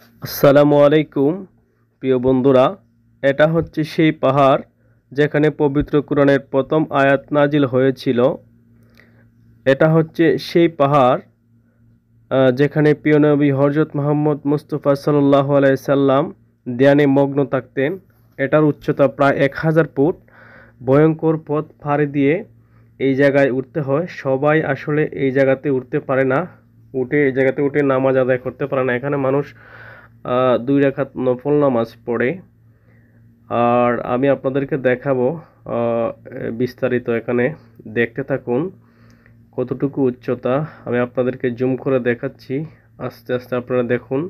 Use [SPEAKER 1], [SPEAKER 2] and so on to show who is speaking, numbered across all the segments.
[SPEAKER 1] আসসালামু আলাইকুম প্রিয় বন্ধুরা, এটা হচ্ছে সেই পাহাড় যেখানে পবিত্র কোরআনের প্রথম আয়াত নাজিল হয়েছিল। এটা হচ্ছে সেই পাহাড় যেখানে প্রিয় নবী হযরত মুহাম্মদ মুস্তাফা সাল্লাল্লাহু আলাইহি সাল্লাম ধ্যানে মগ্ন থাকতেন। এটার উচ্চতা প্রায় 1000 ফুট। ভয়ঙ্কর পথ পাড়ি দিয়ে এই জায়গায় উঠতে হয়। সবাই আসলে এই জায়গাতে উঠতে পারে না, এই জায়গাতে উঠে নামাজ আদায় করতে পারে না। এখানে মানুষ 2 রাকাত নফল নামাজ পড়ে। আর আমি আপনাদেরকে দেখাবো বিস্তারিত। এখানে দেখতে থাকুন কতটুকু উচ্চতা। আমি আপনাদেরকে জুম করে দেখাচ্ছি, আস্তে আস্তে আপনারা দেখুন।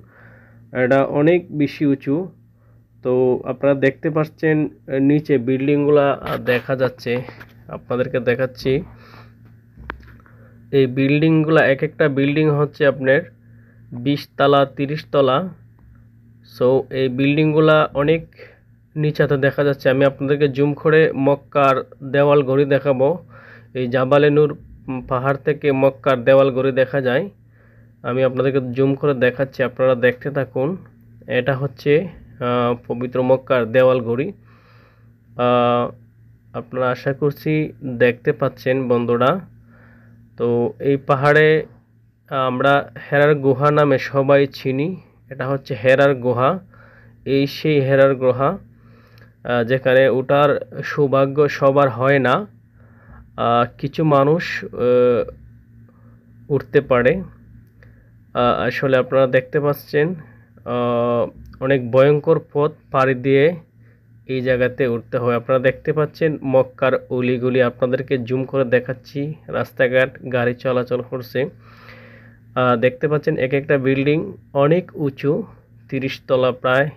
[SPEAKER 1] এটা অনেক বেশি উঁচু। তো আপনারা দেখতে পাচ্ছেন নিচে বিল্ডিংগুলা দেখা যাচ্ছে, আপনাদেরকে দেখাচ্ছি। এই বিল্ডিংগুলা এক একটা বিল্ডিং হচ্ছে আপনার 20 তলা 30 তলা। সো এই বিল্ডিংগুলা অনেক নিচাতে দেখা যাচ্ছে। আমি আপনাদেরকে জুম করে মক্কার দেওয়াল ঘড়ি দেখাবো। এই জাবালে নূর পাহাড় থেকে মক্কার দেওয়াল ঘড়ি দেখা যায়। আমি আপনাদেরকে জুম করে দেখাচ্ছি, আপনারা দেখতে থাকুন। এটা হচ্ছে পবিত্র মক্কার দেওয়াল ঘড়ি। আপনারা আশা করছি দেখতে পাচ্ছেন বন্ধুরা। তো এই পাহাড়ে আমরা হেরার গুহা নামে সবাই চিনি। এটা হচ্ছে হেরার গুহা। এই সেই হেরার গুহা যেখানে ওঠার সৌভাগ্য সবার হয় না, কিছু মানুষ উঠতে পারে। আসলে আপনারা দেখতে পাচ্ছেন অনেক ভয়ঙ্কর পথ পাড়ি দিয়ে এই জায়গাতে উঠতে হয়। আপনারা দেখতে পাচ্ছেন মক্কার অলিগলি, আপনাদেরকে জুম করে দেখাচ্ছি। রাস্তাঘাট গাড়ি চলাচল করছে। দেখতে পাচ্ছেন এক একটা বিল্ডিং অনেক উঁচু, 30 তলা, প্রায়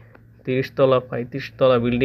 [SPEAKER 1] 30 তলা 35 তলা বিল্ডিং।